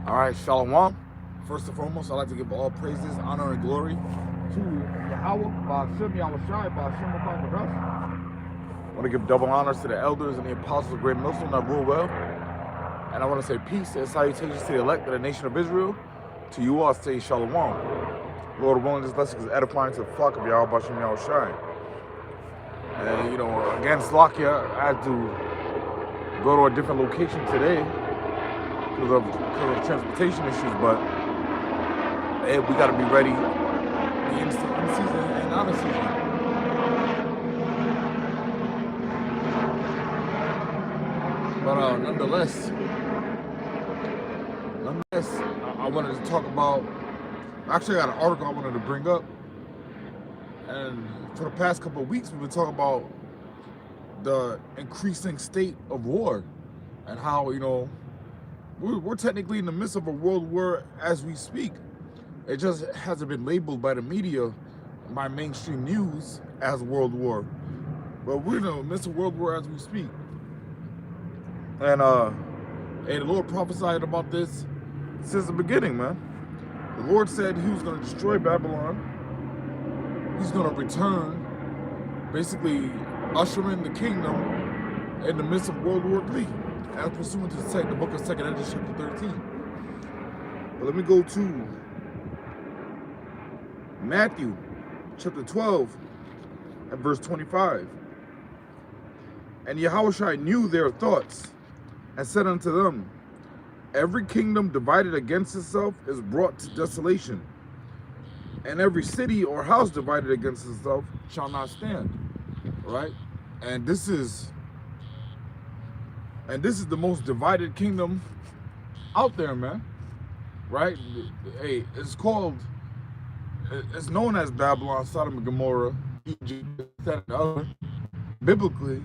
All right, Shalom. First and foremost, I'd like to give all praises, honor, and glory to Yahweh, Ba'ashem, Yahweh Shai, Ba'ashem, Ba'ashem. I want to give double honors to the elders and the apostles of Great Muslim that rule well. And I want to say peace and salutations to the elect of the nation of Israel. To you all, say Shalom. Lord willing, this lesson is edifying to the flock of Yahweh, Ba'ashem, Yahweh Shai. And, against Lakia, I had to go to a different location today because of transportation issues, but hey, we got to be ready in season and out of season. But nonetheless, I wanted to talk about, actually I got an article I wanted to bring up, and for the past couple of weeks we've been talking about the increasing state of war and how, we're technically in the midst of a world war as we speak. It just hasn't been labeled by the media, by mainstream news, as world war. But we're in the midst of world war as we speak. And the Lord prophesied about this since the beginning, man. The Lord said he was going to destroy Babylon. He's going to return, basically usher in the kingdom in the midst of World War III, as pursuant to the book of 2nd Esdras chapter 13. But let me go to Matthew chapter 12 and verse 25. And Yahushua knew their thoughts and said unto them, every kingdom divided against itself is brought to desolation, and every city or house divided against itself shall not stand. Right? And this is the most divided kingdom out there, man. Right? Hey, it's known as Babylon, Sodom and Gomorrah, Egypt, that and the other, biblically.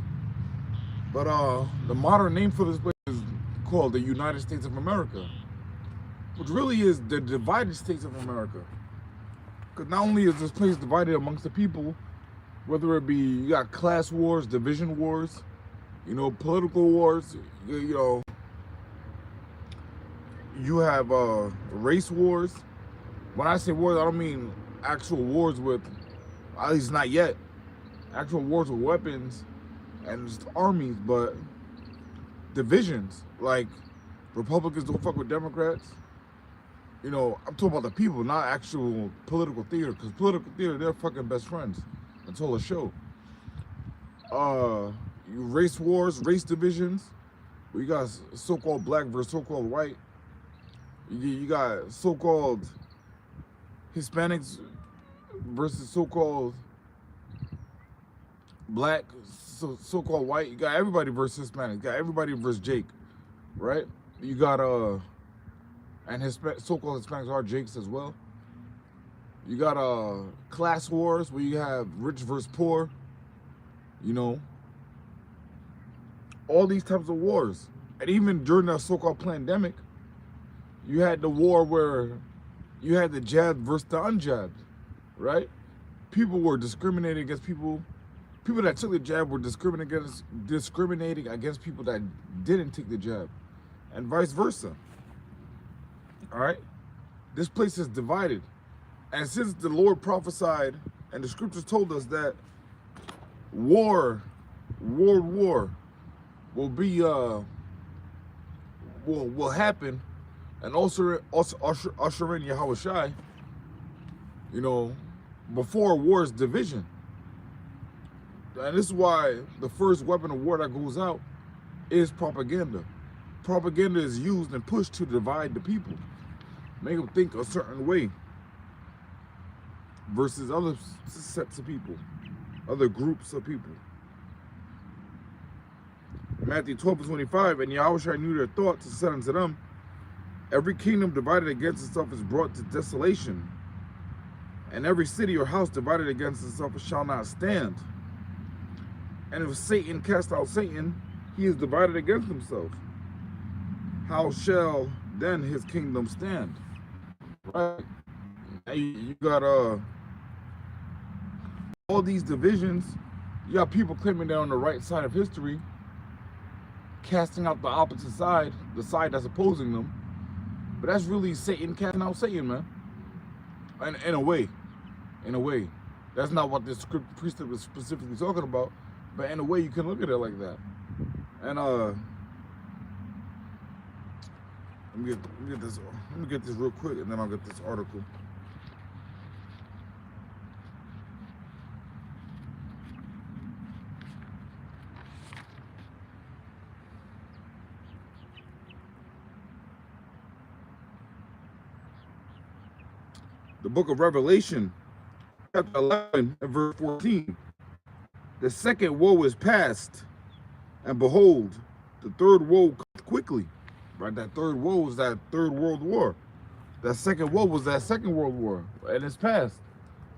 But the modern name for this place is called the United States of America, which really is the divided states of America. Because not only is this place divided amongst the people, whether it be, you got class wars, division wars, political wars, you have race wars. When I say wars, I don't mean actual wars with, at least not yet, actual wars with weapons and just armies, but divisions. Like, Republicans don't fuck with Democrats. I'm talking about the people, not actual political theater, because political theater, they're fucking best friends until a show. Race wars, race divisions. We got so-called black versus so-called white. You got so-called Hispanics versus so-called black, so-called white. You got everybody versus Hispanic. You got everybody versus Jake, right? You got and so-called Hispanics are Jakes as well. You got class wars where you have rich versus poor. All these types of wars. And even during the so-called pandemic, you had the war where you had the jabbed versus the unjabbed, right? People were discriminating against people. People that took the jab were discriminating against people that didn't take the jab, and vice versa. All right? This place is divided. And since the Lord prophesied and the scriptures told us that war will be will happen, and also usher in Yahweh Shai, before war is division. And this is why the first weapon of war that goes out is propaganda. Propaganda is used and pushed to divide the people, make them think a certain way versus other sets of people, other groups of people. Matthew 12:25, and Yahushua knew their thoughts and said unto them, every kingdom divided against itself is brought to desolation, and every city or house divided against itself shall not stand. And if Satan cast out Satan, he is divided against himself. How shall then his kingdom stand? Right? You got all these divisions. You got people claiming they're on the right side of history, casting out the opposite side, the side that's opposing them. But that's really Satan casting out Satan, man. And in a way, that's not what this script precept was specifically talking about. But in a way, you can look at it like that. And let me get this real quick, and then I'll get this article. The book of Revelation, chapter 11 and verse 14. The second woe is past, and behold, the third woe comes quickly. Right, that third woe was that third world war. That second woe was that second world war, and it's past.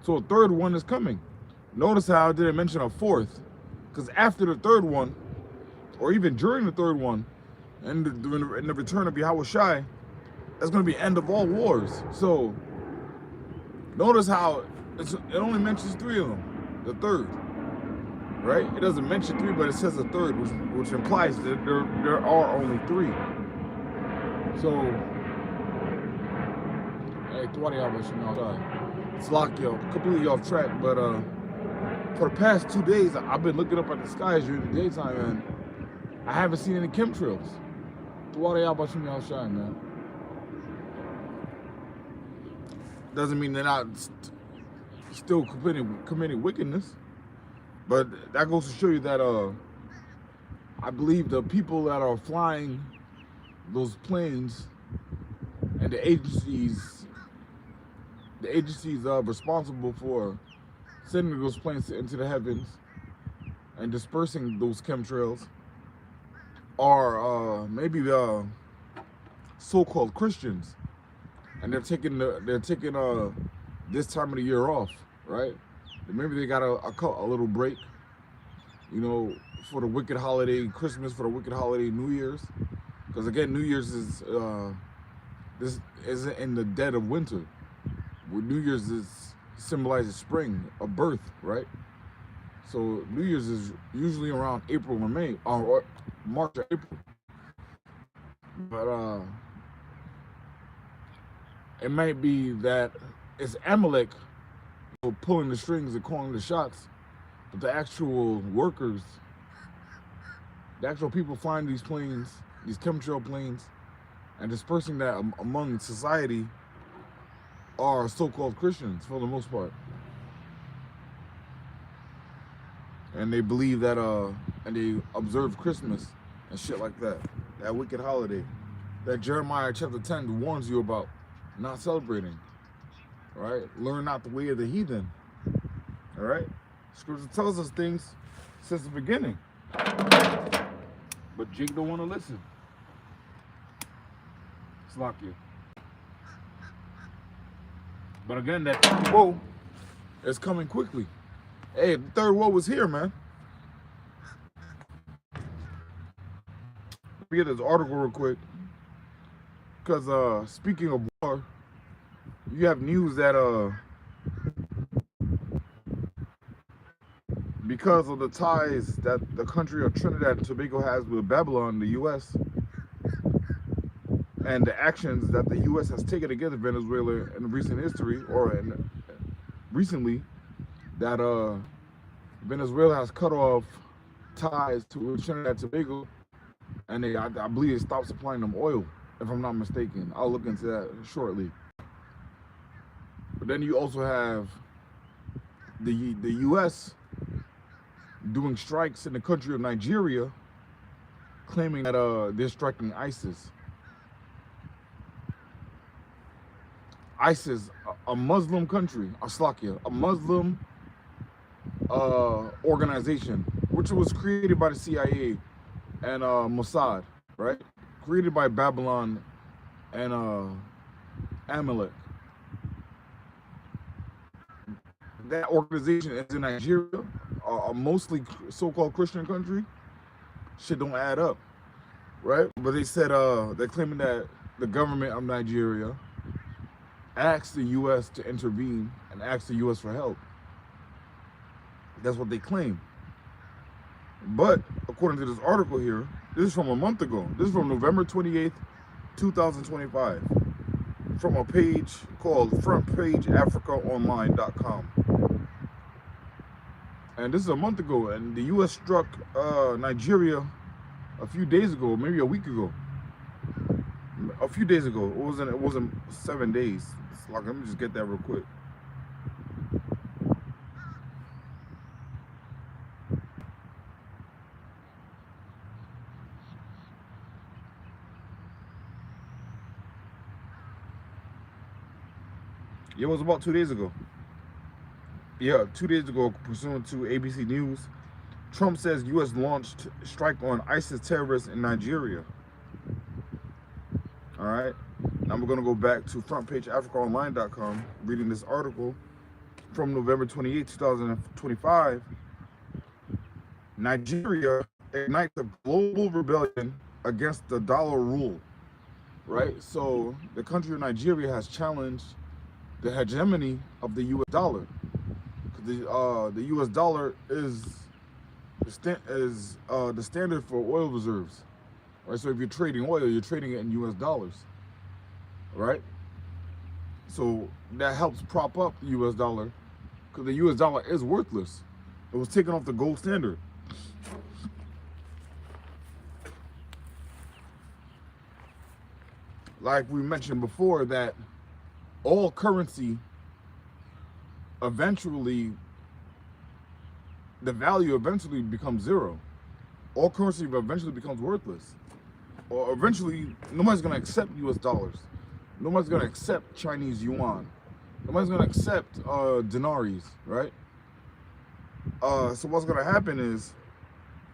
So a third one is coming. Notice how I didn't mention a fourth, because after the third one, or even during the third one, and in the return of Yahweh Shai, that's going to be end of all wars. So notice how it only mentions 3 of them, the third. Right? It doesn't mention 3, but it says a third, which implies that there are only 3. So, hey, it's locked, yo, completely off track. But for the past 2 days, I've been looking up at the skies during the daytime, and I haven't seen any chemtrails. Man. Doesn't mean they're not still committing wickedness, but that goes to show you that I believe the people that are flying those planes and the agencies responsible for sending those planes into the heavens and dispersing those chemtrails are maybe the so-called Christians, and they're taking this time of the year off, right? Maybe they got a little break, you know, for the wicked holiday Christmas, for the wicked holiday New Year's, because again, New Year's is this isn't in the dead of winter. New Year's symbolizes spring, a birth, right? So New Year's is usually around April or May, or March or April. But it might be that it's Amalek pulling the strings and calling the shots, but the actual workers, the actual people flying these planes, these chemtrail planes, and dispersing that among society are so-called Christians for the most part. And they believe that, and they observe Christmas and shit like that. That wicked holiday that Jeremiah chapter 10 warns you about not celebrating. Right? Learn not the way of the heathen. All right? Scripture tells us things since the beginning. But Jake don't want to listen. It's locked you. But again, that third woe is coming quickly. Hey, the third woe was here, man. Let me get this article real quick. Because speaking of war, you have news that because of the ties that the country of Trinidad and Tobago has with Babylon, the U.S., and the actions that the U.S. has taken against Venezuela in recent history, or recently, that Venezuela has cut off ties to Trinidad and Tobago, and I believe they stopped supplying them oil, if I'm not mistaken. I'll look into that shortly. But then you also have the U.S. doing strikes in the country of Nigeria, claiming that they're striking ISIS. ISIS, a Muslim country, a Muslim organization, which was created by the CIA and Mossad, right? Created by Babylon and Amalek. That organization is in Nigeria, a mostly so-called Christian country. Shit don't add up, right? But they said they're claiming that the government of Nigeria asked the U.S. to intervene and asked the U.S. for help. That's what they claim. But according to this article here, this is from a month ago. This is from November 28th, 2025. from a page called frontpageafricaonline.com. And this is a month ago, and the U.S. struck Nigeria a few days ago, maybe a week ago. A few days ago. It wasn't 7 days. It's like, let me just get that real quick. It was about 2 days ago. Yeah, 2 days ago, pursuant to ABC News, Trump says U.S. launched strike on ISIS terrorists in Nigeria. All right. Now we're going to go back to frontpageafricaonline.com, reading this article from November 28, 2025. Nigeria ignites a global rebellion against the dollar rule. Right? So the country of Nigeria has challenged the hegemony of the U.S. dollar. The U.S. dollar is the standard for oil reserves, right? So if you're trading oil, you're trading it in U.S. dollars, right? So that helps prop up the U.S. dollar, because the U.S. dollar is worthless. It was taken off the gold standard. Like we mentioned before, that all currency eventually, the value eventually becomes zero. All currency eventually becomes worthless. Or eventually, nobody's gonna accept US dollars. Nobody's gonna accept Chinese yuan. Nobody's gonna accept denaries, right? So what's gonna happen is,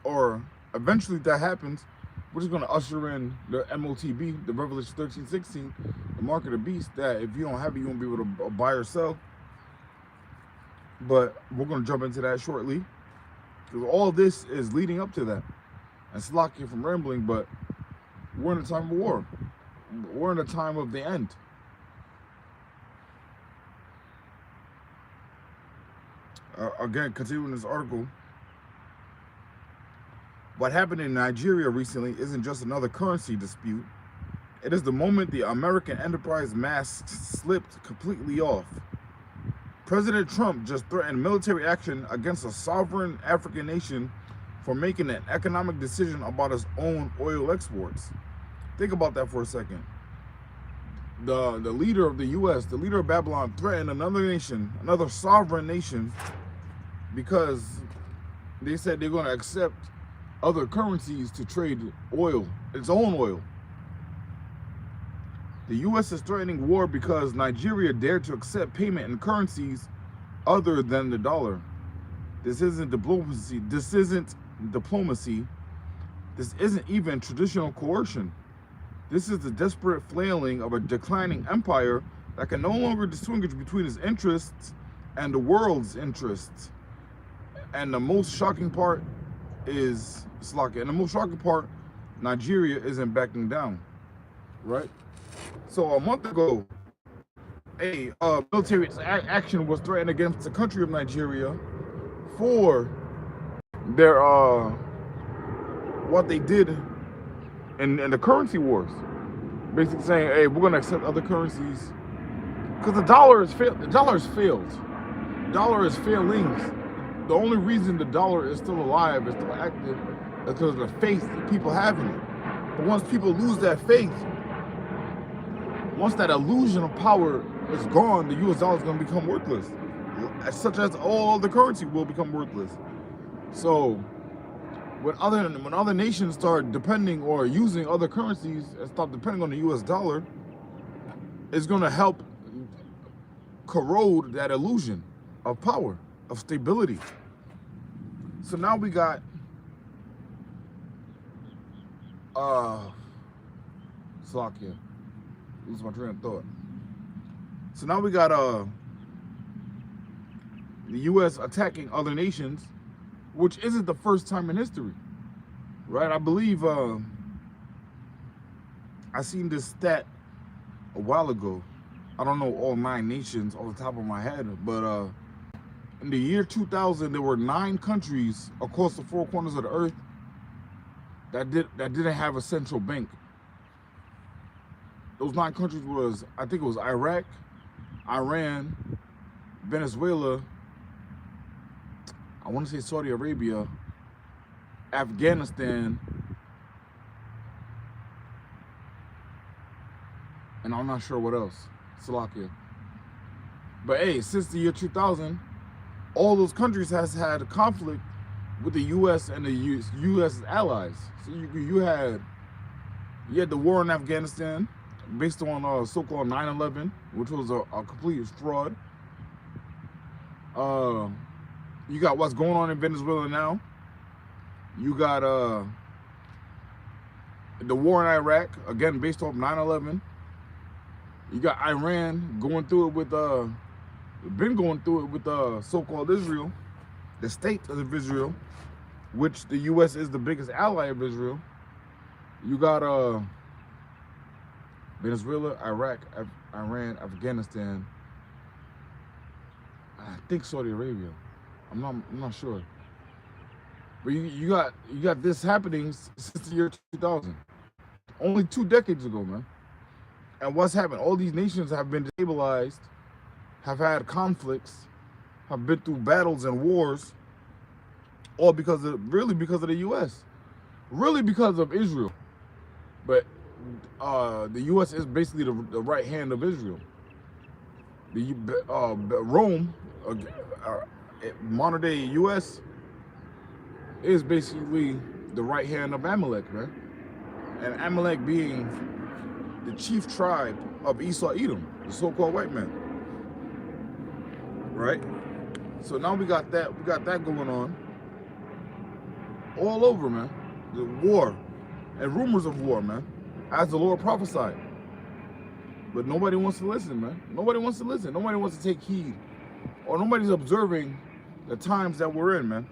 or eventually that happens, we're just gonna usher in the MOTB, the Revelation 13:16, the mark of the beast, that if you don't have it, you won't be able to buy or sell. But we're going to jump into that shortly, because all this is leading up to that. And Slakia from rambling, but we're in a time of war. We're in a time of the end. Again, continuing this article, what happened in Nigeria recently isn't just another currency dispute. It is the moment the American enterprise mask slipped completely off. President Trump just threatened military action against a sovereign African nation for making an economic decision about its own oil exports. Think about that for a second. The leader of the U.S., the leader of Babylon, threatened another nation, another sovereign nation, because they said they're going to accept other currencies to trade oil, its own oil. The U.S. is threatening war because Nigeria dared to accept payment in currencies other than the dollar. This isn't diplomacy. This isn't diplomacy. This isn't even traditional coercion. This is the desperate flailing of a declining empire that can no longer distinguish between its interests and the world's interests. And the most shocking part is Slakia. And the most shocking part, Nigeria isn't backing down, right? So a month ago, a military action was threatened against the country of Nigeria for their what they did in the currency wars. Basically saying, hey, we're gonna accept other currencies because the dollar is failed. The dollar has failed. The dollar is failing. The only reason the dollar is still alive, is still active, is because of the faith that people have in it. But once people lose that faith, once that illusion of power is gone, the US dollar is going to become worthless, such as all the currency will become worthless. So when other nations start depending or using other currencies and stop depending on the US dollar, it's going to help corrode that illusion of power, of stability. So now we got Slakia. Lose my train of thought. So now we got the U.S. attacking other nations, which isn't the first time in history, right? I believe I seen this stat a while ago. I don't know all 9 nations off the top of my head, but in the year 2000, there were 9 countries across the 4 corners of the earth that didn't have a central bank. Those 9 countries was, I think it was Iraq, Iran, Venezuela, I want to say Saudi Arabia, Afghanistan, and I'm not sure what else, Slovakia. But hey, since the year 2000, all those countries has had a conflict with the U.S. and the U.S.'s allies. So you had the war in Afghanistan based on so-called 9/11, which was a complete fraud. You got what's going on in Venezuela now. You got the war in Iraq, again based off 9/11. You got Iran going through it with so-called Israel, the state of Israel, which the U.S. is the biggest ally of Israel. You got Venezuela, Iraq, Iran, Afghanistan, I think Saudi Arabia. I'm not sure. But you got this happening since the year 2000. Only 2 decades ago, man. And what's happened? All these nations have been destabilized, have had conflicts, have been through battles and wars, all because of the U.S. Really because of Israel. But the U.S. is basically the right hand of Israel. Rome, modern day U.S., is basically the right hand of Amalek, man. And Amalek being the chief tribe of Esau Edom, the so-called white man. Right? So now we got that going on all over, man. The war and rumors of war, man, as the Lord prophesied. But nobody wants to listen, man. Nobody wants to listen. Nobody wants to take heed. Or nobody's observing the times that we're in, man.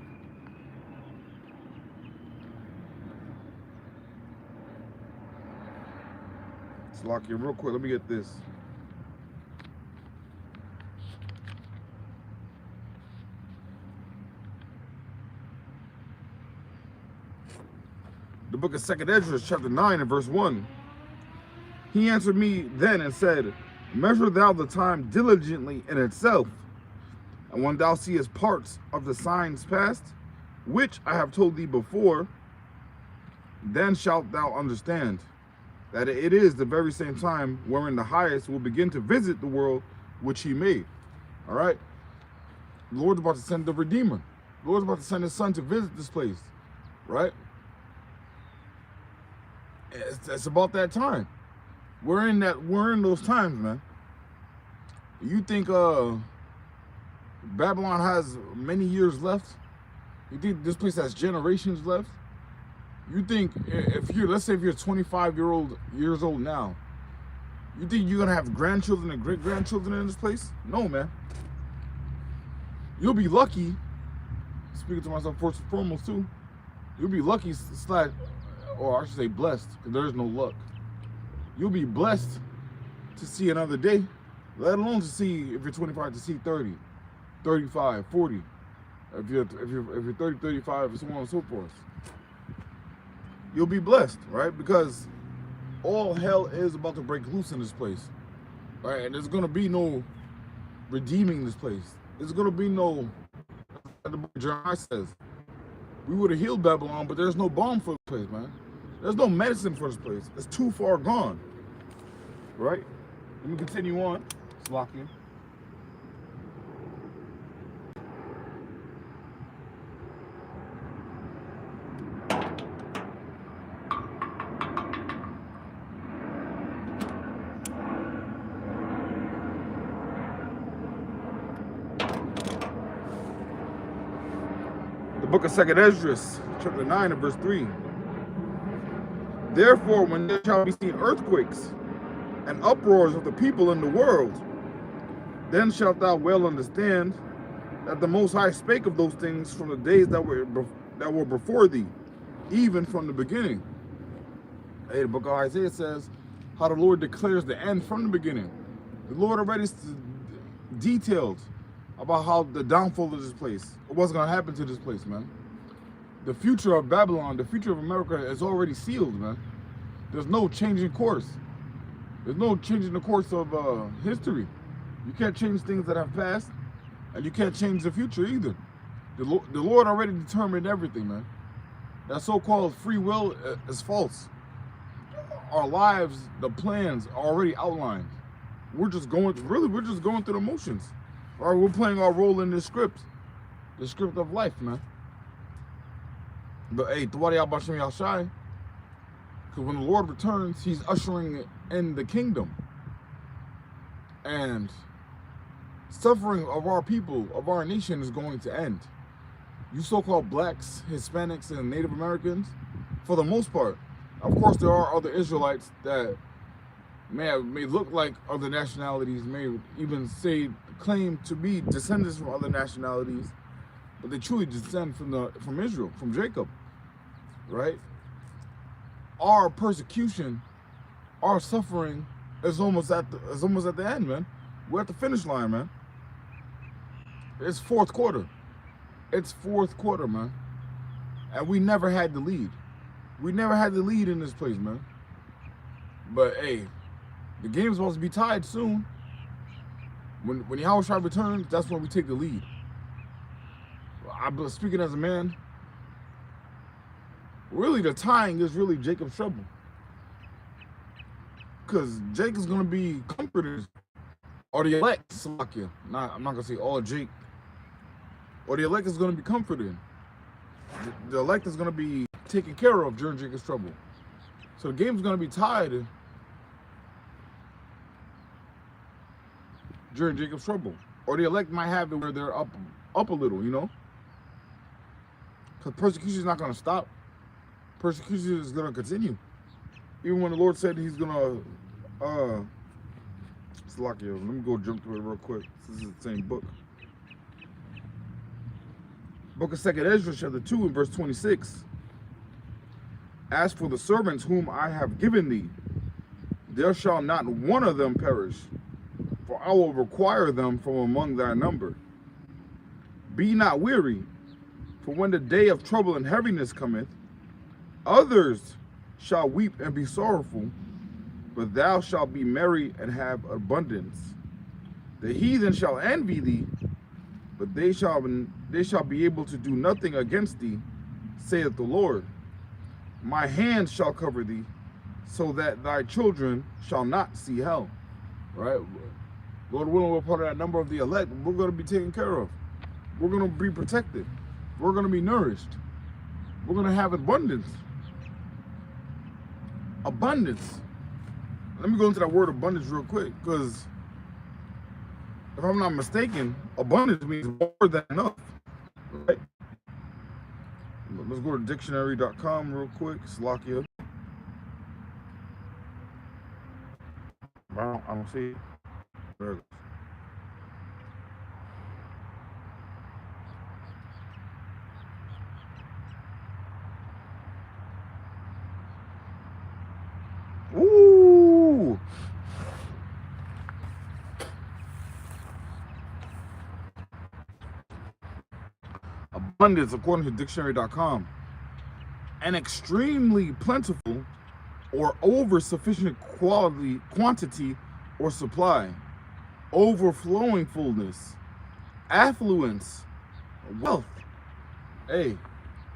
So lock in real quick. Let me get this. The book of 2nd Ezra, chapter 9 and verse 1. He answered me then and said, measure thou the time diligently in itself, and when thou seest parts of the signs past, which I have told thee before, then shalt thou understand that it is the very same time wherein the highest will begin to visit the world which he made. All right? The Lord's about to send the Redeemer. The Lord's about to send his son to visit this place. Right? It's about that time. We're in those times, man. You think Babylon has many years left? You think this place has generations left? You think let's say if you're 25 years old now, you think you're gonna have grandchildren and great grandchildren in this place? No, man. You'll be lucky. Speaking to myself first and foremost too. You'll be lucky or I should say blessed, because there is no luck. You'll be blessed to see another day, let alone to see, if you're 25, to see 30, 35, 40. If you're 30, 35, and so on and so forth. You'll be blessed, right? Because all hell is about to break loose in this place, right? And there's gonna be no redeeming this place. There's gonna be no, as the book of Jeremiah says, we would have healed Babylon, but there's no balm for this place, man. There's no medicine for this place. It's too far gone, right? Let me continue on. Let's lock in. The book of 2nd Ezra, chapter 9 and verse 3. Therefore, when there shall be seen earthquakes and uproars of the people in the world, then shalt thou well understand that the Most High spake of those things from the days that were before thee, even from the beginning. Hey, the book of Isaiah says how the Lord declares the end from the beginning. The Lord already detailed about how the downfall of this place, what's going to happen to this place, man. The future of Babylon, the future of America is already sealed, man. There's no changing course. There's no changing the course of history. You can't change things that have passed, and you can't change the future either. The Lord already determined everything, man. That so-called free will is false. Our lives, the plans are already outlined. We're just going through the motions. All right, we're playing our role in this script. The script of life, man. But hey, Tawadi Abashim Yashai, because when the Lord returns, he's ushering in the kingdom. And suffering of our people, of our nation, is going to end. You so-called blacks, Hispanics, and Native Americans, for the most part. Of course, there are other Israelites that may look like other nationalities, may even claim to be descendants from other nationalities, but they truly descend from Israel, from Jacob, right? Our persecution, our suffering is almost at the end, man. We're at the finish line, man. It's fourth quarter. It's fourth quarter, man. And we never had the lead. We never had the lead in this place, man. But hey, the game's supposed to be tied soon. When Yahushua returns, that's when we take the lead. I'm speaking as a man. Really, the tying is really Jacob's trouble. Because Jake is going to be comforted. Or the elect, Salakia. I'm not going to say all Jake. Or the elect is going to be comforted. The elect is going to be taken care of during Jacob's trouble. So the game's going to be tied during Jacob's trouble. Or the elect might have it where they're up a little, you know? Because persecution is not going to stop. Persecution is going to continue. Even when the Lord said he's going to, Salakia, let me go jump to it real quick. This is the same book. Book of 2nd Ezra, chapter 2, and verse 26. As for the servants whom I have given thee, there shall not one of them perish, for I will require them from among thy number. Be not weary, for when the day of trouble and heaviness cometh, others shall weep and be sorrowful, but thou shalt be merry and have abundance. The heathen shall envy thee, but they shall be able to do nothing against thee, saith the Lord. My hand shall cover thee, so that thy children shall not see hell. Right? Lord willing, we're part of that number of the elect. We're going to be taken care of. We're going to be protected. We're going to be nourished. We're going to have abundance. Abundance. Let me go into that word abundance real quick, because if I'm not mistaken, abundance means more than enough, right? Let's go to dictionary.com real quick. Salakia. I don't see it. There it goes. Ooh! Abundance, according to dictionary.com, an extremely plentiful or over sufficient quantity or supply, overflowing fullness, affluence, wealth. Hey,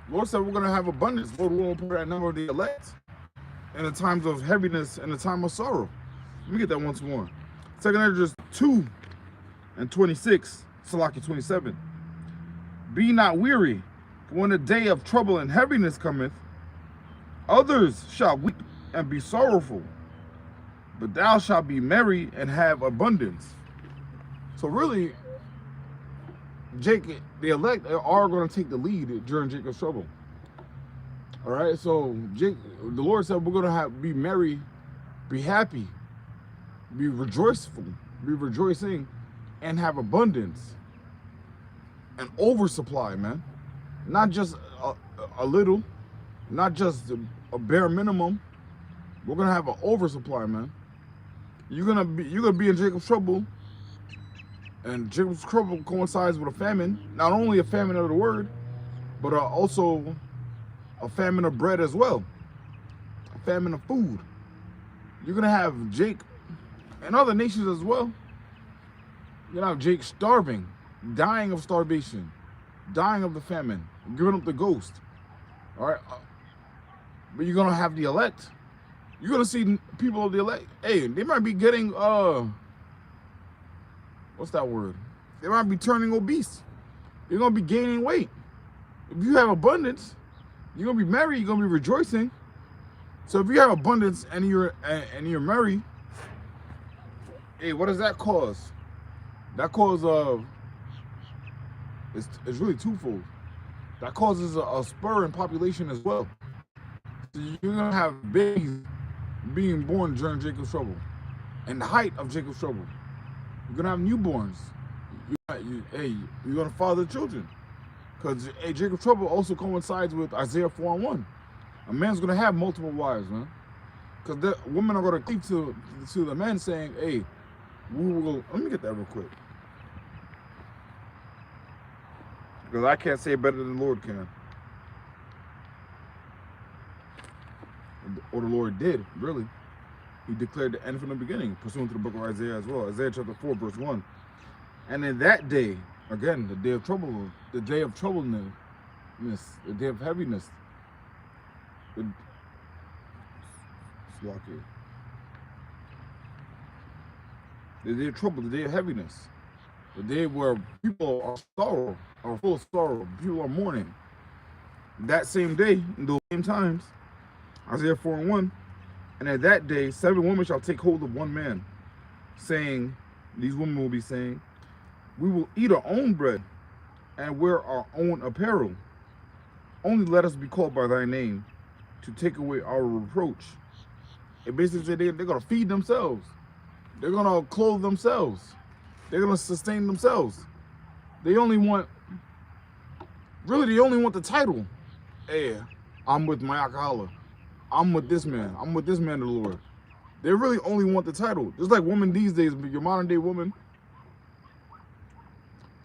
Lord said we're going to have abundance. Lord, we won't put that number of the elect in the times of heaviness and the time of sorrow. Let me get that once more. 2nd Ezra 2 and 26, Salakia 27. Be not weary, for when the day of trouble and heaviness cometh, others shall weep and be sorrowful, but thou shalt be merry and have abundance. So really, the elect are going to take the lead during Jacob's trouble. All right, so the Lord said we're going to be merry, be happy, be rejoiceful, be rejoicing, and have abundance. An oversupply, man. Not just a little, not just a bare minimum. We're gonna have an oversupply, man. You're gonna be in Jacob's trouble, and Jacob's trouble coincides with a famine. Not only a famine of the word, but also a famine of bread as well. A famine of food. You're gonna have and other nations as well. You know, Jake starving, dying of starvation, dying of the famine, giving up the ghost. All right, but you're gonna have the elect. You're gonna see people of the elect. Hey, they might be getting what's that word? They might be turning obese. You're gonna be gaining weight. If you have abundance, you're gonna be merry. You're gonna be rejoicing. So if you have abundance and you're merry, hey, what does that cause? That cause it's really twofold. That causes a spur in population as well. So you're gonna have babies being born during Jacob's trouble, and the height of Jacob's trouble. You're gonna have newborns. You're gonna father children, because Jacob's trouble also coincides with Isaiah 4:1. A man's gonna have multiple wives, man, because the women are gonna cleave to the men, saying, "Hey, we will." Let me get that real quick, because I can't say it better than the Lord can, or the Lord did. Really, He declared the end from the beginning, pursuant to the book of Isaiah as well. Isaiah chapter 4, verse 1. And in that day, again, the day of trouble, the day of troubleness, the day of heaviness, the day of trouble, the day of heaviness, the day where people are full of sorrow, people are mourning. That same day, in those same times, Isaiah 4:1, and at that day, 7 women shall take hold of one man, saying, these women will be saying, we will eat our own bread and wear our own apparel. Only let us be called by thy name to take away our reproach. It basically said they're going to feed themselves. They're going to clothe themselves. They're going to sustain themselves. They only want the title. Hey, I'm with my alcoholic. I'm with this man. I'm with this man of the Lord. They really only want the title. Just like women these days, your modern day woman,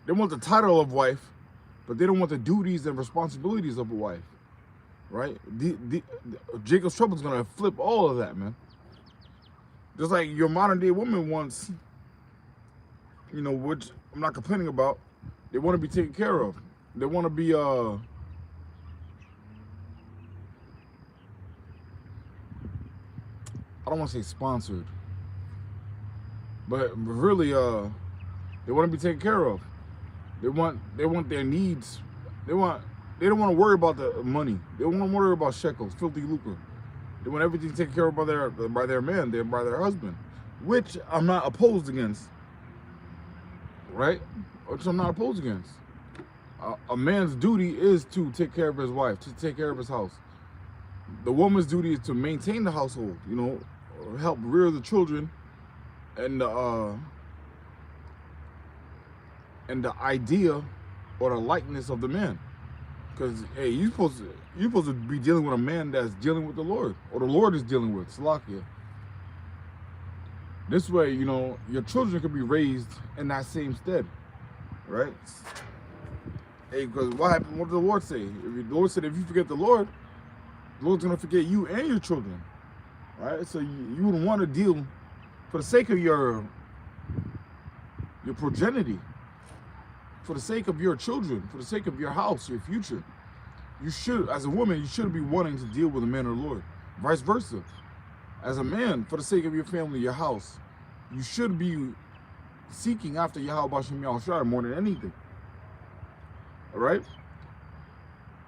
they want the title of wife, but they don't want the duties and responsibilities of a wife, right? Jacob's trouble is gonna flip all of that, man. Just like your modern day woman wants, which I'm not complaining about, they want to be taken care of. They want to be, I don't want to say sponsored, but really, they want to be taken care of. They want their needs. They don't want to worry about the money. They don't want to worry about shekels, filthy lucre. They want everything taken care of by their man, by their husband, which I'm not opposed against, right? Which I'm not opposed against. A man's duty is to take care of his wife, to take care of his house. The woman's duty is to maintain the household, help rear the children, and the idea or the likeness of the man. Because, hey, you're supposed to be dealing with a man that's dealing with the Lord, or the Lord is dealing with, Salakia. This way, your children can be raised in that same stead, right? Hey, because what happened? What did the Lord say? The Lord said, if you forget the Lord's going to forget you and your children, right? So you wouldn't want to deal, for the sake of your progeny, for the sake of your children, for the sake of your house, your future, you should, as a woman, you shouldn't be wanting to deal with a man of the Lord. Vice versa. As a man, for the sake of your family, your house, you should be seeking after Yahweh B'Shem Yahushua more than anything. All right?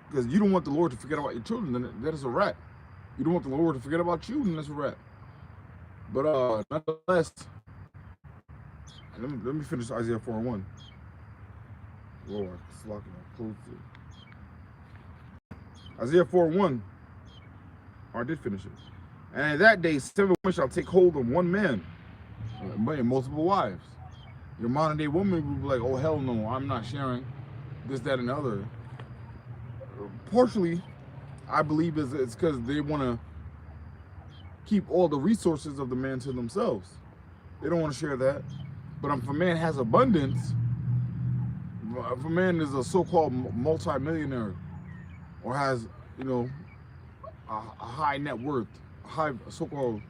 Because you don't want the Lord to forget about your children, then that is a rat. You don't want the Lord to forget about you, then that's a rat. But nonetheless, let me finish Isaiah 4:1. Lord, close it. Isaiah 4:1. I did finish it. And in that day, 7 women shall take hold of one man, multiple wives. Your modern day woman will be like, oh, hell no, I'm not sharing this, that, and the other. Partially, I believe it's because they want to keep all the resources of the man to themselves. They don't want to share that. But if a man has abundance, if a man is a so-called multi-millionaire or has, a high net worth, high so-called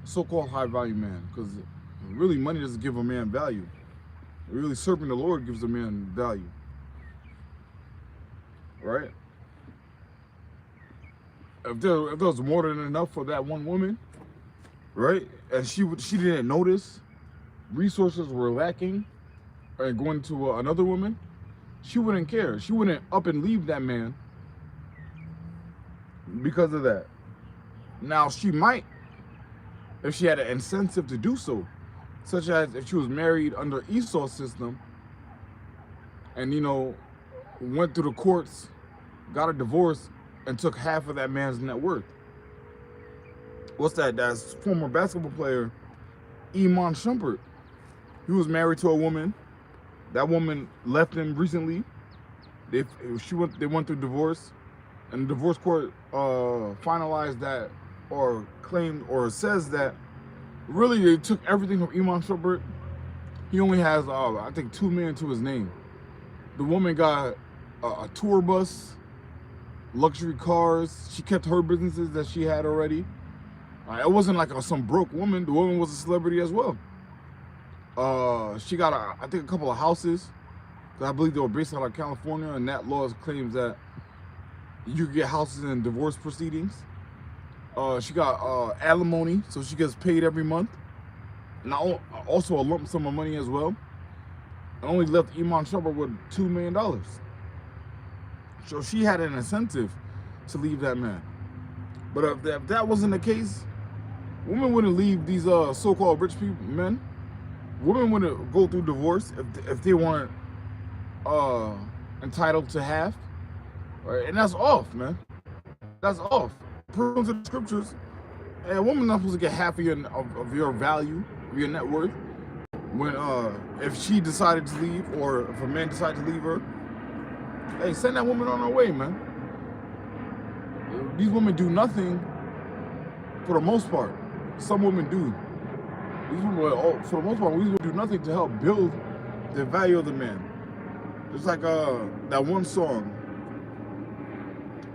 so-called high-value man, because really money doesn't give a man value. Really serving the Lord gives a man value, right? If there was more than enough for that one woman, right, and she didn't notice resources were lacking and going to another woman, she wouldn't care. She wouldn't up and leave that man because of that. Now she might, if she had an incentive to do so, such as if she was married under Esau's system and, you know, went through the courts, got a divorce, and took half of that man's net worth. What's that? That's former basketball player Iman Shumpert. He was married to a woman. That woman left him recently. They went through divorce, and the divorce court finalized that, or claimed, or says that really they took everything from Iman Shumpert. He only has I think $2 million to his name. The woman got a tour bus, luxury cars. She kept her businesses that she had already. It wasn't like some broke woman. The woman was a celebrity as well. She got I think a couple of houses. I believe they were based out of California, and that law claims that you can get houses in divorce proceedings. She got alimony, so she gets paid every month. And also a lump sum of money as well. And only left Iman Shumpert with $2 million. So she had an incentive to leave that man. But if that wasn't the case, women wouldn't leave these so-called rich people, men. Women wouldn't go through divorce if they weren't entitled to half. Right? And that's off, man. That's off. According to the scriptures, a woman's not supposed to get half of your value, of your net worth. When if she decided to leave, or if a man decided to leave her, hey, send that woman on her way, man. These women do nothing for the most part. Some women do. These women, for the most part, these women do nothing to help build the value of the man. It's like that one song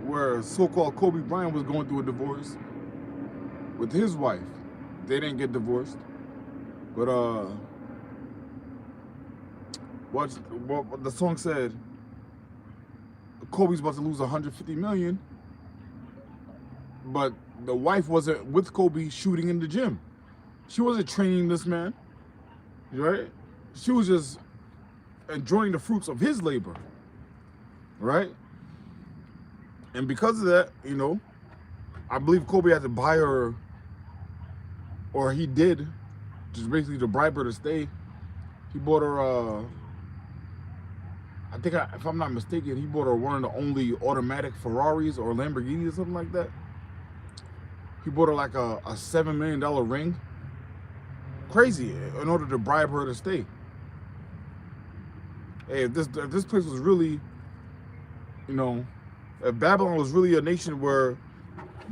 where so-called Kobe Bryant was going through a divorce with his wife. They didn't get divorced, but what the song said, Kobe's about to lose 150 million, but the wife wasn't with Kobe shooting in the gym. She wasn't training this man, right? She was just enjoying the fruits of his labor, right? And because of that, you know, I believe Kobe had to buy her, or he did, just basically to bribe her to stay. He bought her, I think, if I'm not mistaken, he bought her one of the only automatic Ferraris or Lamborghinis or something like that. He bought her like a $7 million ring. Crazy, in order to bribe her to stay. Hey, if this place was really, you know, if Babylon was really a nation where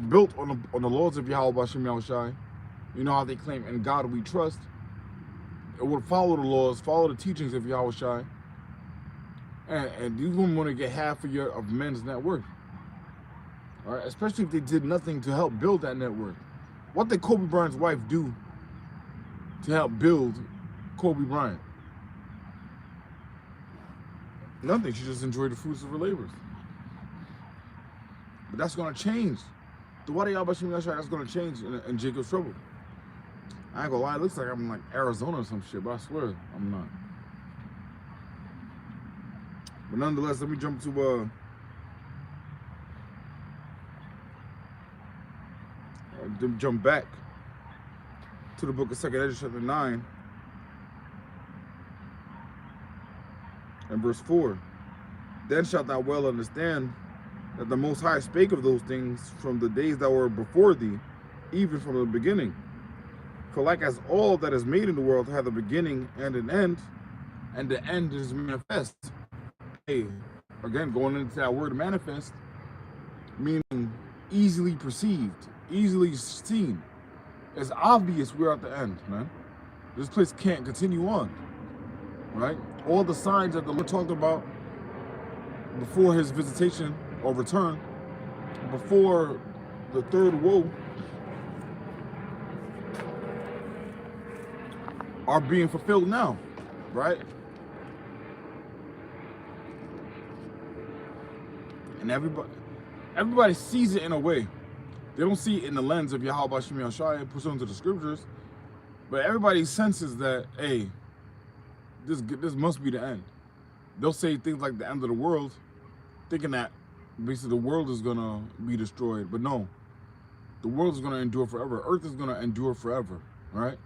built on the laws of Yahweh B'Shem Yahushai, you know how they claim, in God we trust, it would follow the laws, follow the teachings of Yahushai, and these women want to get half of men's net worth. All right, especially if they did nothing to help build that net worth. What did Kobe Bryant's wife do to help build Kobe Bryant? Nothing. She just enjoyed the fruits of her labors. But that's going to change. The Wadi Yahweh that's going to change in Jacob's trouble. I ain't gonna lie, it looks like I'm in like Arizona or some shit, but I swear I'm not. But nonetheless, let me jump to jump back to the book of 2 Ezra chapter 9 and verse 4. Then shalt thou well understand that the Most High spake of those things from the days that were before thee, even from the beginning. For like as all that is made in the world hath a beginning and an end, and the end is manifest. Hey, again, going into that word manifest, meaning easily perceived, easily seen. It's obvious we're at the end, man. This place can't continue on, right? All the signs that the Lord talked about before his visitation or return, before the third woe, are being fulfilled now, right? And everybody sees it in a way. They don't see it in the lens of Yahweh Shem Yahshai pursuant to the scriptures, but everybody senses that, hey, this must be the end. They'll say things like the end of the world, thinking that basically the world is gonna be destroyed, but no, the world is gonna endure forever. Earth is gonna endure forever, right?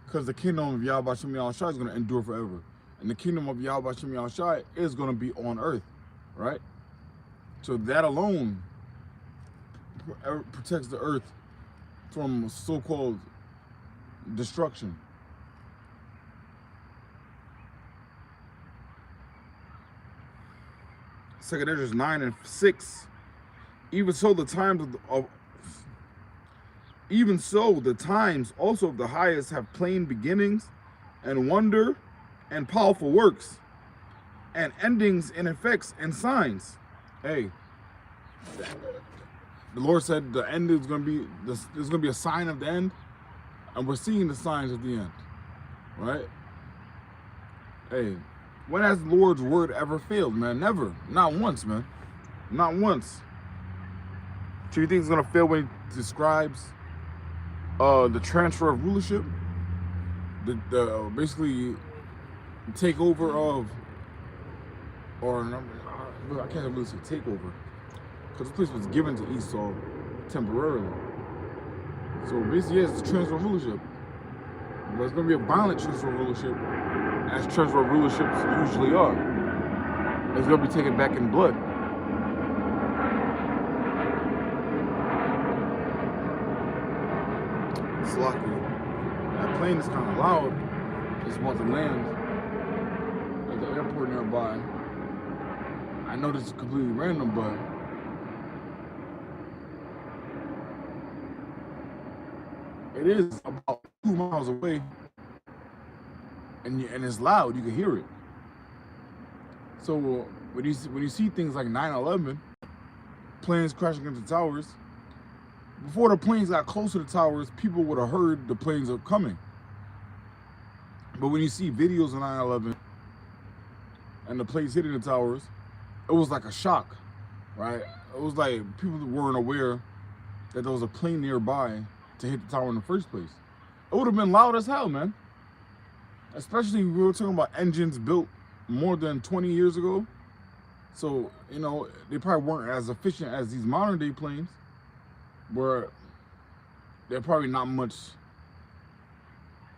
Because the kingdom of Yahweh Shem Yahshai is gonna endure forever, and the kingdom of Yahweh Shem Yahshai is gonna be on earth, right? So that alone protects the earth from so-called destruction. Second Ezra 9 and 6. Even so, the times also of the highest have plain beginnings, and wonder, and powerful works, and endings, and effects, and signs. Hey, the Lord said the end is going to be, there's going to be a sign of the end, and we're seeing the signs of the end, right? Hey, when has the Lord's word ever failed, man? Never. Not once, man. Not once. Do you think it's going to fail when he describes the transfer of rulership? The basically takeover of, or I can't really say takeover, because this place was given to Esau temporarily. So basically, yes, it's a transfer of rulership, but it's going to be a violent transfer of rulership, as transfer of rulerships usually are. It's going to be taken back in blood. It's lucky. That plane is kind of loud. It's about to land at the airport nearby. I know this is completely random, but it is about 2 miles away, and it's loud. You can hear it. So when you see things like 9/11, planes crashing into towers, before the planes got close to the towers, people would have heard the planes are coming. But when you see videos of 9/11 and the planes hitting the towers, it was like a shock, right? It was like people weren't aware that there was a plane nearby to hit the tower in the first place. It would have been loud as hell, man. Especially we were talking about engines built more than 20 years ago. So, you know, they probably weren't as efficient as these modern day planes, where there's probably not much,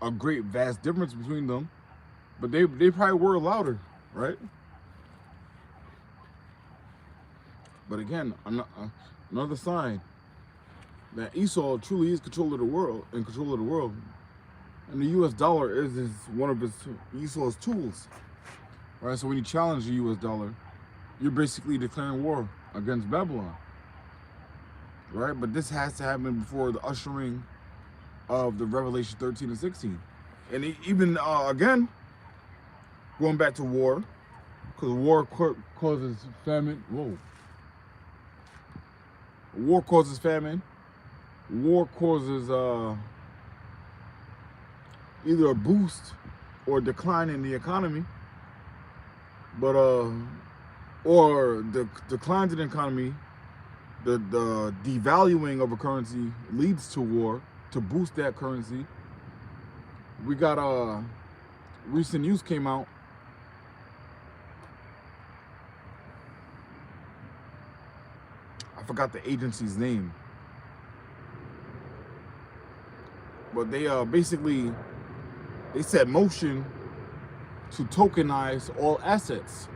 a great vast difference between them, but they probably were louder, right? But again, another sign that Esau truly is control of the world, and the U.S. dollar is one of Esau's tools, right? So when you challenge the U.S. dollar, you're basically declaring war against Babylon, right? But this has to happen before the ushering of the Revelation 13 and 16. And even, again, going back to war, because war causes famine. Whoa. War causes famine. War causes either a boost or a decline in the economy. But, or the declines in the economy, the devaluing of a currency leads to war, to boost that currency. We got recent news came out I forgot the agency's name, but they basically they set motion to tokenize all assets,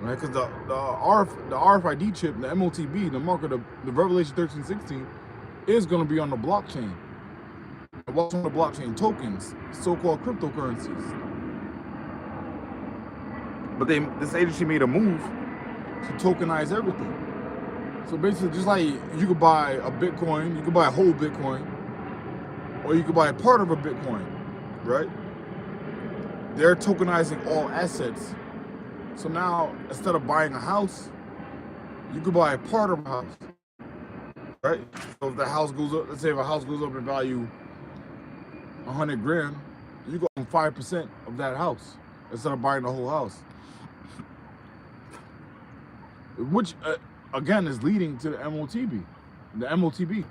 right? Because the RFID chip, the MOTB, the mark of the Revelation 13:16, is going to be on the blockchain. What's on the blockchain? Tokens, so-called cryptocurrencies. But this agency made a move to tokenize everything. So basically, just like you could buy a Bitcoin, you could buy a whole Bitcoin, or you could buy a part of a Bitcoin, right? They're tokenizing all assets. So now, instead of buying a house, you could buy a part of a house, right? So if the house goes up, let's say if a house goes up in value 100 grand, you go 5% of that house instead of buying the whole house. Which, again, is leading to the MOTB. The MOTB.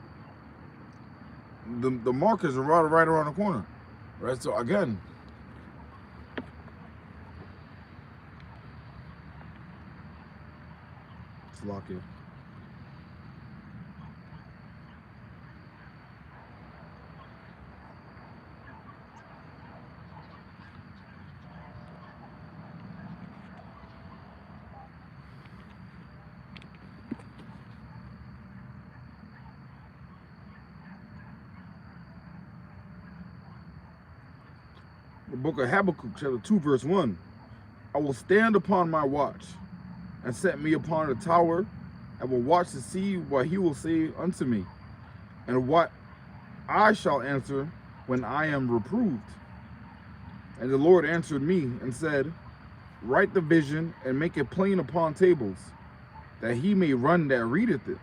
The markers are right around the corner. Right? So, again, let's lock it. The book of Habakkuk, chapter 2, verse 1. I will stand upon my watch, and set me upon the tower, and will watch to see what he will say unto me, and what I shall answer when I am reproved. And the Lord answered me and said, write the vision and make it plain upon tables, that he may run that readeth it.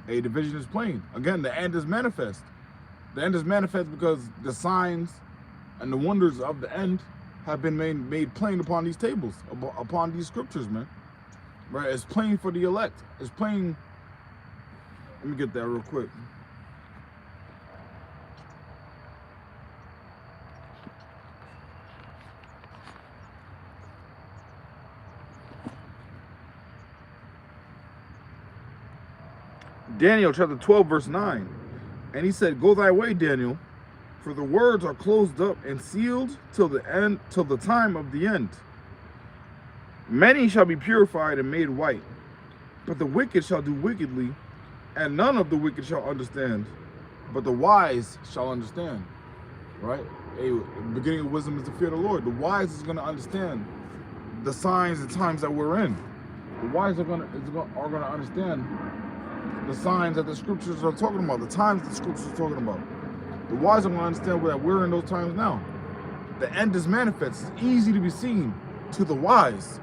Hey, the vision is plain. Again, the end is manifest. The end is manifest because the signs and the wonders of the end have been made plain upon these tables, upon these scriptures, man. Right? It's plain for the elect. It's plain. Let me get that real quick. Daniel chapter 12, verse 9. And he said, go thy way, Daniel, for the words are closed up and sealed till the end, till the time of the end. Many shall be purified and made white, but the wicked shall do wickedly, and none of the wicked shall understand, but the wise shall understand. Right? The beginning of wisdom is the fear of the Lord. The wise is going to understand the signs and times that we're in. The wise are going to understand the signs that the scriptures are talking about, the times the scriptures are talking about. The wise are going to understand that we're in those times now. The end is manifest. It's easy to be seen to the wise.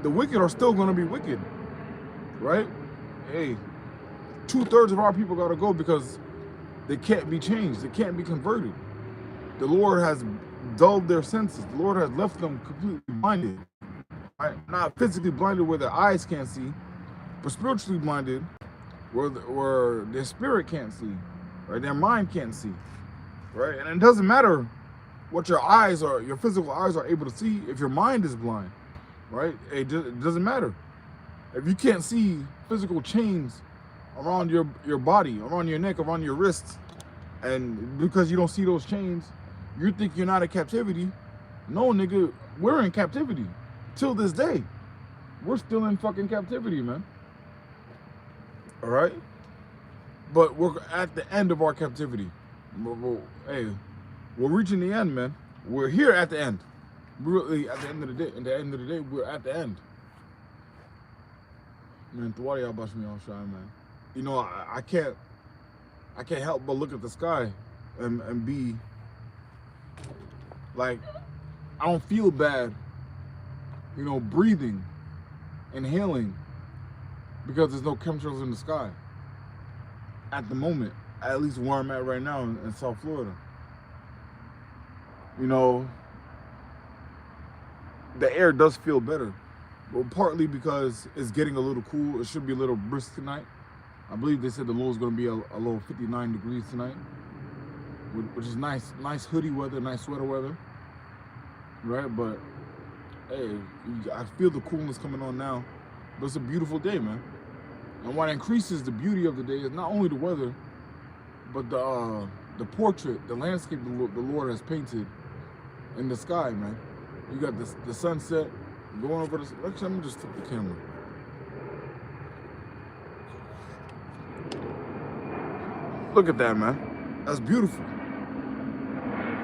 The wicked are still going to be wicked, right? Hey, 2/3 of our people got to go because they can't be changed. They can't be converted. The Lord has dulled their senses. The Lord has left them completely blinded. Right? Not physically blinded where their eyes can't see, but spiritually blinded where their spirit can't see. Right, their mind can't see, right? And it doesn't matter what your eyes are, your physical eyes are able to see if your mind is blind, right? It doesn't matter. If you can't see physical chains around your body, around your neck, around your wrists, and because you don't see those chains, you think you're not in captivity. No, nigga, we're in captivity. Till this day, we're still in fucking captivity, man. All right? But we're at the end of our captivity. Hey, we're reaching the end, man. We're here at the end. Really, at the end of the day. At the end of the day, we're at the end. Man, Tawadi y'all bust me on shine, man. You know, I can't help but look at the sky and be like, I don't feel bad, you know, breathing, inhaling, because there's no chemtrails in the sky. At the moment, at least where I'm at right now in South Florida. You know, the air does feel better, but partly because it's getting a little cool. It should be a little brisk tonight. I believe they said the low is going to be a low 59 degrees tonight, which is nice hoodie weather, nice sweater weather, right? But hey, I feel the coolness coming on now, but it's a beautiful day, man. And what increases the beauty of the day is not only the weather, but the portrait, the landscape the Lord has painted in the sky, man. You got the sunset going over the. Actually, let me just flip the camera. Look at that, man. That's beautiful.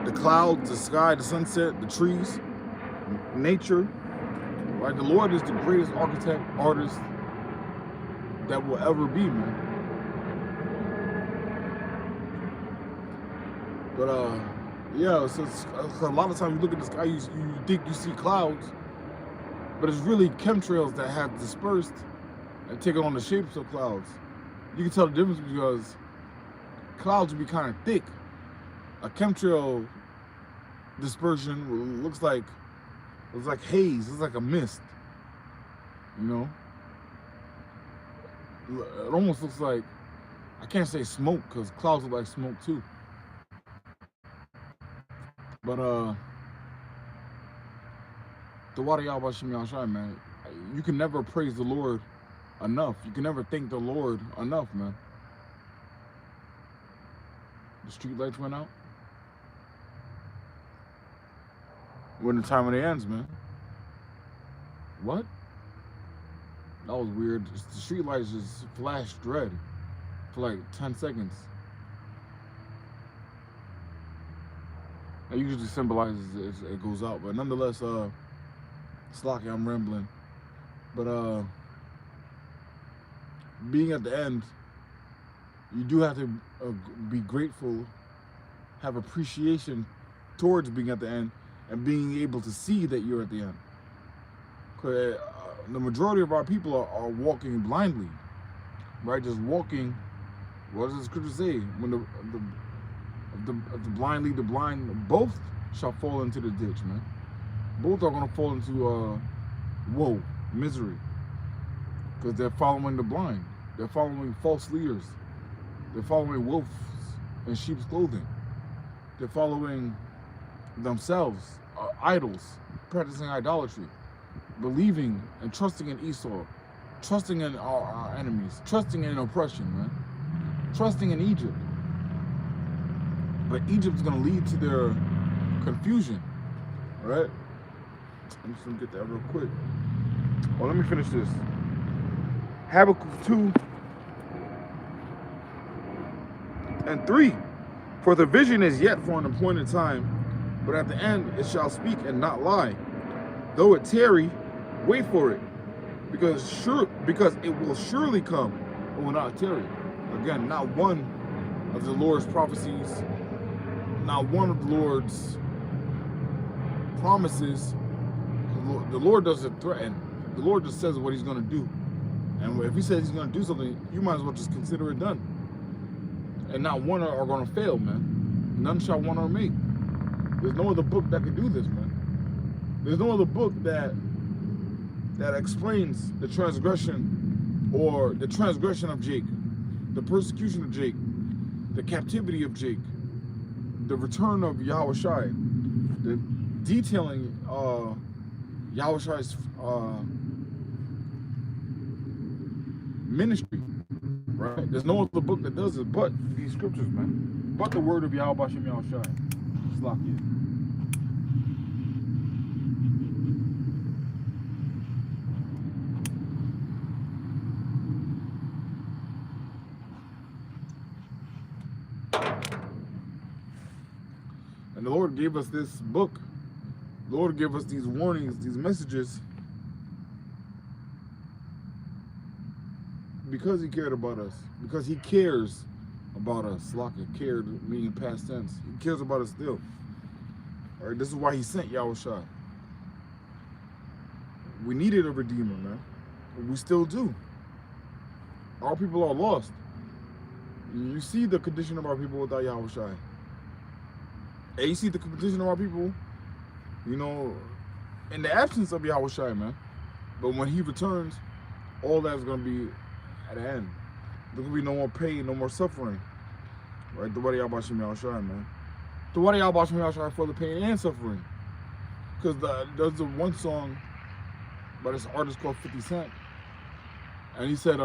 The clouds, the sky, the sunset, the trees, nature. Right? The Lord is the greatest architect, artist that will ever be, man. But yeah, so a lot of times you look at the sky, you think you see clouds, but it's really chemtrails that have dispersed and taken on the shapes of clouds. You can tell the difference because clouds will be kind of thick. A chemtrail dispersion. Looks like haze. Looks like a mist. You know, it almost looks like, I can't say smoke because clouds look like smoke too. But the water Yahweh Shem Yahshai, man, you can never praise the Lord enough. You can never thank the Lord enough, man. The street lights went out. When the time of the ends, man. What? That was weird. The street lights just flashed red for like 10 seconds. That usually symbolizes it goes out, but nonetheless, Slocky, I'm rambling. But being at the end, you do have to be grateful, have appreciation towards being at the end, and being able to see that you're at the end. Because the majority of our people are walking blindly, right? Just walking. What does the scripture say? When the blind lead the blind, both shall fall into the ditch, man. Both are going to fall into woe, misery, because they're following the blind. They're following false leaders. They're following wolves in sheep's clothing. They're following themselves, idols, practicing idolatry, believing and trusting in Esau, trusting in our enemies, trusting in oppression, man, trusting in Egypt. But Egypt's going to lead to their confusion, right? I'm just going to get that real quick. Oh, let me finish this. Habakkuk 2 and 3. For the vision is yet for an appointed time, but at the end it shall speak and not lie. Though it tarry, wait for it, because it will surely come and will not tarry. Again, not one of the Lord's prophecies, not one of the Lord's promises. The Lord doesn't threaten. The Lord just says what he's going to do. And if he says he's going to do something, you might as well just consider it done. And not one are going to fail, man. None shall want or make. There's no other book that can do this, man. There's no other book that explains the transgression, or the transgression of Jake, the persecution of Jake, the captivity of Jake, the return of Yahushai, the detailing Yahushai's ministry, right? There's no other book that does it but these scriptures, man. But the word of Yahweh Shem Yahushai. Slakia. And the Lord gave us this book. The Lord gave us these warnings, these messages, because he cared about us. Because he cares about us. Slaka, cared, meaning past tense. He cares about us still. All right, this is why he sent Yahushua. We needed a redeemer, man. We still do. Our people are lost. You see the condition of our people without Yahushua. And you see the condition of our people, you know, in the absence of Yahushua, man. But when he returns, all that's going to be at the end. There's going to be no more pain, no more suffering. Right? The Wadi Yahweh Shem Yahushua, man. The Wadi Yahweh Shem Yahushua for the pain and suffering. Because there's one song by this artist called 50 Cent. And he said,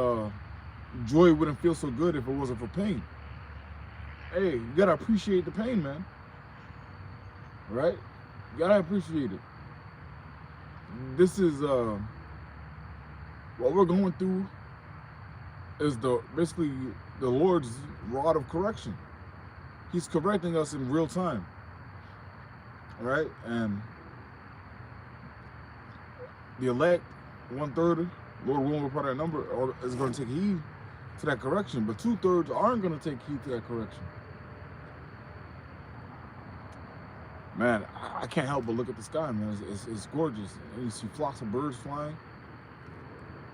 joy wouldn't feel so good if it wasn't for pain. Hey, you got to appreciate the pain, man. Right? You got to appreciate it. This is, what we're going through is basically the Lord's rod of correction. He's correcting us in real time. Right? And the elect, 1/3, Lord willing, we're part of that number, is going to take heed to that correction. But 2/3 aren't going to take heed to that correction. Man, I can't help but look at the sky, man. It's gorgeous. And you see flocks of birds flying.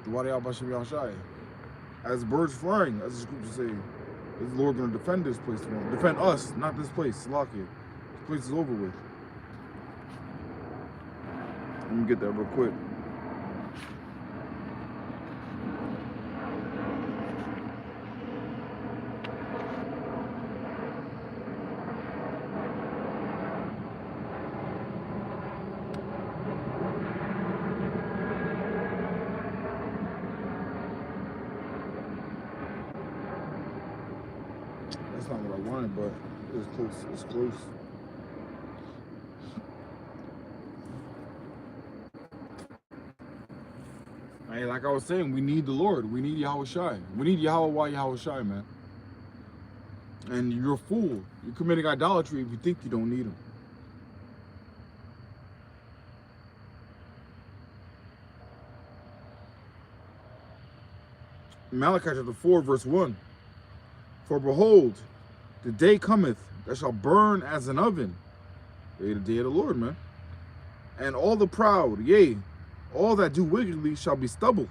The Wadi Yahweh Shem Yahushai. As birds flying, as the scriptures say, is the Lord going to defend this place tomorrow? Defend us, not this place. Salakia. This place is over with. Let me get that real quick. That's not what I wanted, but it's close. It's close. Hey, like I was saying, we need the Lord. We need Yahweh Shai. We need Yahweh Shai, man. And you're a fool. You're committing idolatry if you think you don't need him. Malachi chapter 4, verse 1. For behold, the day cometh that shall burn as an oven. The day of the Lord, man. And all the proud, yea, all that do wickedly shall be stubble.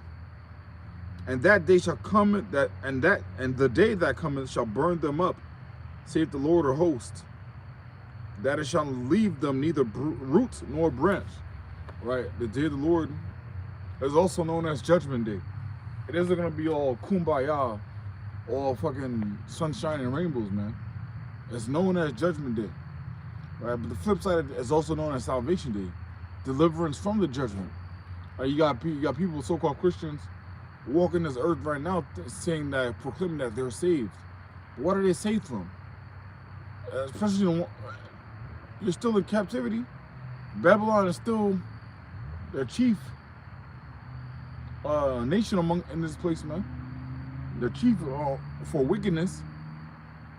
And that day shall come and the day that cometh shall burn them up, saith the Lord of hosts. That it shall leave them neither root nor branch. Right? The day of the Lord is also known as Judgment Day. It isn't gonna be all kumbaya, all fucking sunshine and rainbows, man. It's known as Judgment Day. Right? But the flip side is also known as Salvation Day. Deliverance from the judgment. Right? You got people, so-called Christians, walking this earth right now saying that, proclaiming that they're saved. What are they saved from? Especially, you're still in captivity. Babylon is still their chief nation in this place, man. The chief for wickedness,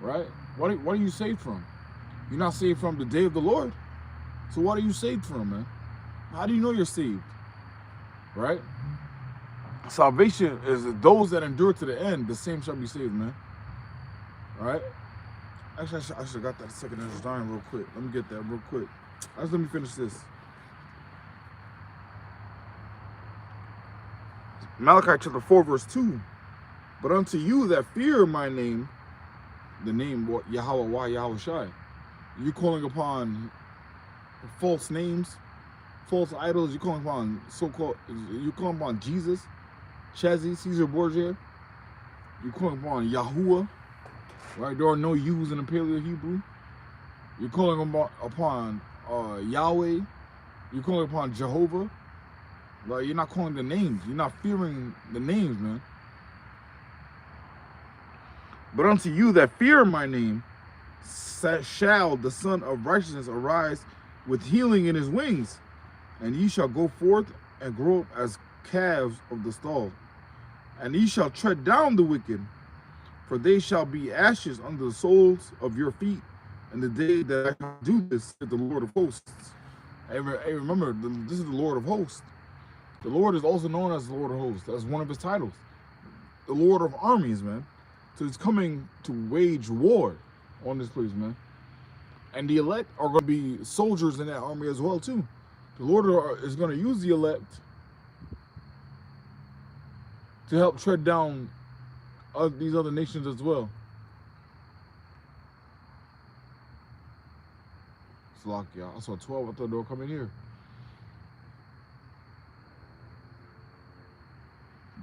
right? What are you saved from? You're not saved from the day of the Lord. So what are you saved from, man? How do you know you're saved? Right? Salvation is those that endure to the end, the same shall be saved, man. Right? Actually, I should have got that second Ezra real quick. Let me get that real quick. Let me finish this. Malachi chapter 4, verse 2. But unto you that fear my name, the name Yahweh Shai, you calling upon false names, false idols, you calling upon you calling upon Jesus, Chazi, Caesar Borgia, you calling upon Yahuwah, right? There are no U's in the Paleo Hebrew. You're calling upon Yahweh, you're calling upon Jehovah. Like, you're not calling the names. You're not fearing the names, man. But unto you that fear my name, shall the Son of Righteousness arise with healing in his wings, and ye shall go forth and grow up as calves of the stall. And ye shall tread down the wicked, for they shall be ashes under the soles of your feet, in the day that I shall do this, said the Lord of hosts. Hey, remember, this is the Lord of hosts. The Lord is also known as the Lord of hosts. That's one of his titles. The Lord of armies, man. So he's coming to wage war on this place, man. And the elect are going to be soldiers in that army as well, too. The Lord is going to use the elect to help tread down these other nations as well. It's locked, y'all. I saw 12. I thought they were coming here.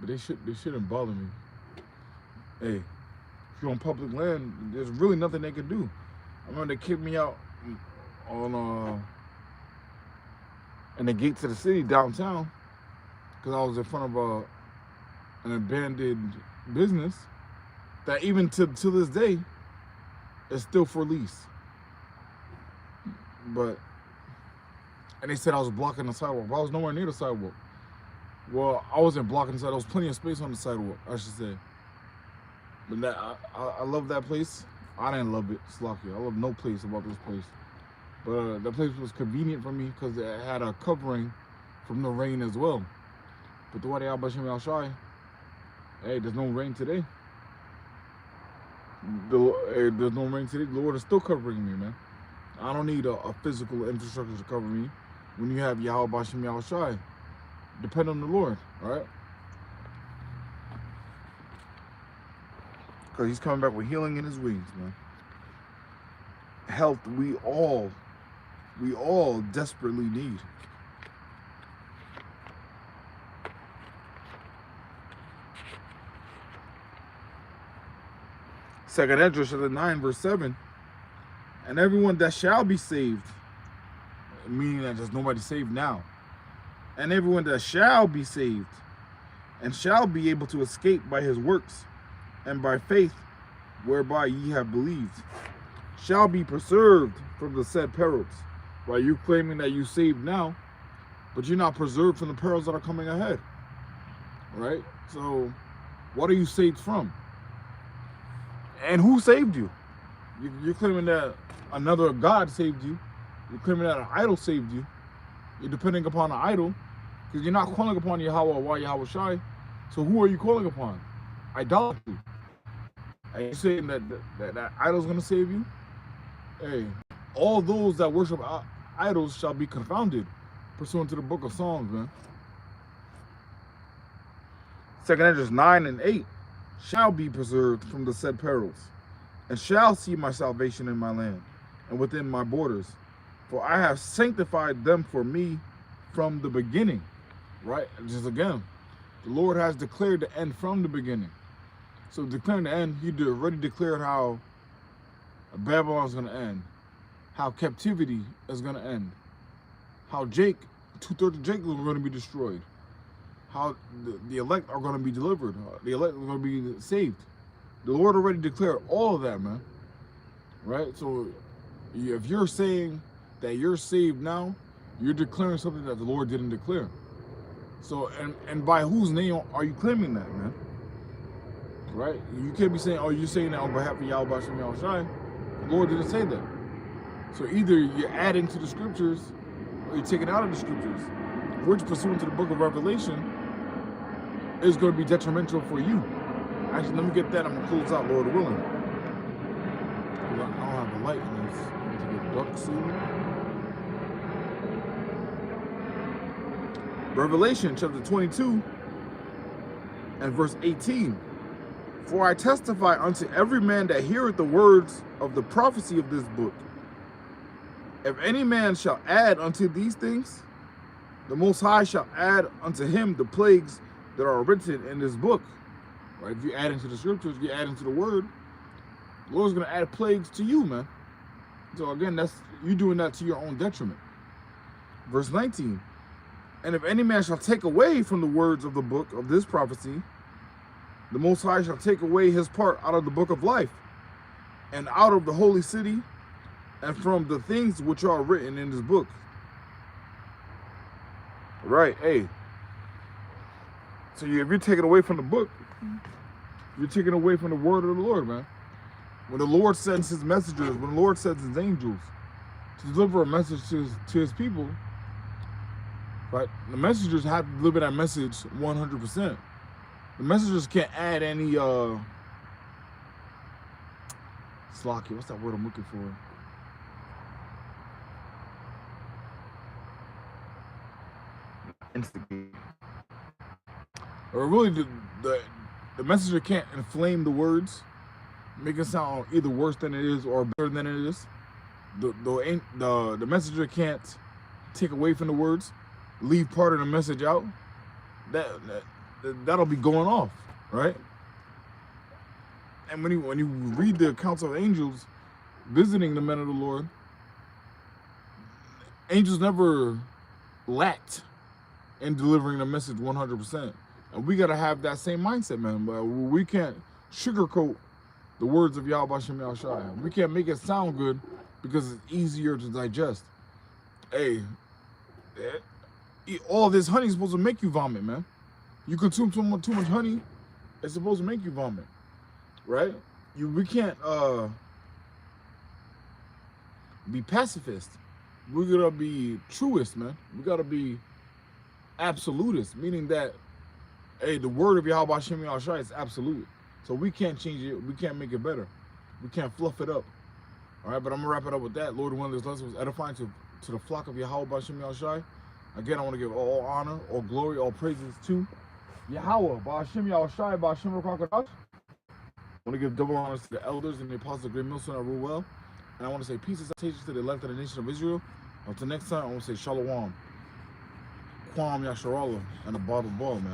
But they shouldn't bother me. Hey, if you're on public land, there's really nothing they can do. I remember they kicked me out on in the gates of the city downtown because I was in front of an abandoned business that even to this day is still for lease. And they said I was blocking the sidewalk, but I was nowhere near the sidewalk. Well, I wasn't blocking the sidewalk. There was plenty of space on the sidewalk, I should say. But I love that place. I didn't love it, Slocky. I love no place about this place. But that place was convenient for me because it had a covering from the rain as well. But the way they Al Shai, hey, there's no rain today. There's no rain today. The Lord is still covering me, man. I don't need a physical infrastructure to cover me when you have Yahweh Bashem Yahweh Shai. Depend on the Lord, all right? Because he's coming back with healing in his wings, man. Health we all desperately need. Second Esdras chapter 9, verse 7. And everyone that shall be saved, meaning that there's nobody saved now, and everyone that shall be saved and shall be able to escape by his works and by faith whereby ye have believed, shall be preserved from the said perils. Right? You claiming that you saved now, but you're not preserved from the perils that are coming ahead. Right? So what are you saved from? And who saved you? You're claiming that another God saved you. You're claiming that an idol saved you. You're depending upon an idol because you're not calling upon Yahweh or Yahweh Shai. So who are you calling upon? Idolatry. Are you saying that idol's going to save you? Hey, all those that worship idols shall be confounded, pursuant to the book of Psalms, man. Second Esdras 9 and 8 shall be preserved from the said perils, and shall see my salvation in my land and within my borders. For I have sanctified them for me from the beginning. Right? Just again, the Lord has declared the end from the beginning. So declaring the end, he already declared how Babylon is going to end, how captivity is going to end, how Jake, 2/3 of Jake is going to be destroyed, how the elect are going to be delivered, the elect are going to be saved. The Lord already declared all of that, man. Right? So if you're saying that you're saved now, you're declaring something that the Lord didn't declare. So, and by whose name are you claiming that, man? Right? You can't be saying, oh, you're saying that on behalf of Yahweh Shem Yahweh Shai. The Lord didn't say that. So either you're adding to the scriptures or you're taking out of the scriptures, which pursuant to the book of Revelation is going to be detrimental for you. Actually, let me get that. I'm going to close out, Lord willing. I don't have a light in this. I need to get dark soon. Revelation chapter 22 and verse 18. For I testify unto every man that heareth the words of the prophecy of this book. If any man shall add unto these things, the Most High shall add unto him the plagues that are written in this book. Right? If you add into the scriptures, if you add into the word, the Lord's going to add plagues to you, man. So again, that's you doing that to your own detriment. Verse 19. And if any man shall take away from the words of the book of this prophecy, the Most High shall take away his part out of the book of life, and out of the holy city, and from the things which are written in this book. Right, hey. So if you're taking away from the book, you're taking away from the word of the Lord, man. When the Lord sends his messengers, when the Lord sends his angels to deliver a message to his people, right, the messengers have to deliver that message 100%. The messengers can't add any, slocky, what's that word I'm looking for? Instigate. Or really, the messenger can't inflame the words, make it sound either worse than it is or better than it is. The messenger can't take away from the words, leave part of the message out. That'll be going off, right? And when you read the accounts of angels visiting the men of the Lord, angels never lacked in delivering the message 100%. And we gotta have that same mindset, man. But we can't sugarcoat the words of Yahweh Shem Yahweh Shai. We can't make it sound good because it's easier to digest. Hey, all this honey is supposed to make you vomit, man. You consume too much honey, it's supposed to make you vomit, right? We can't be pacifist. We gotta be truist, man. We gotta be absolutist, meaning that, hey, the word of Yahweh Shem Yahweh Shai is absolute. So we can't change it. We can't make it better. We can't fluff it up. All right, but I'm gonna wrap it up with that. Lord, one of this lesson was edifying to the flock of Yahweh Shem Yahweh Shai. Again, I want to give all honor, all glory, all praises to Yahweh, Ba'ashem Yahweh Shai, Ba'ashem Ruach HaKodesh. I want to give double honors to the elders and the apostles of Great Millstone that rule well. And I want to say peace and salutations to the elect of the nation of Israel. Until next time, I want to say shalom, Kwam Yasharallah, and a bottle ball, man.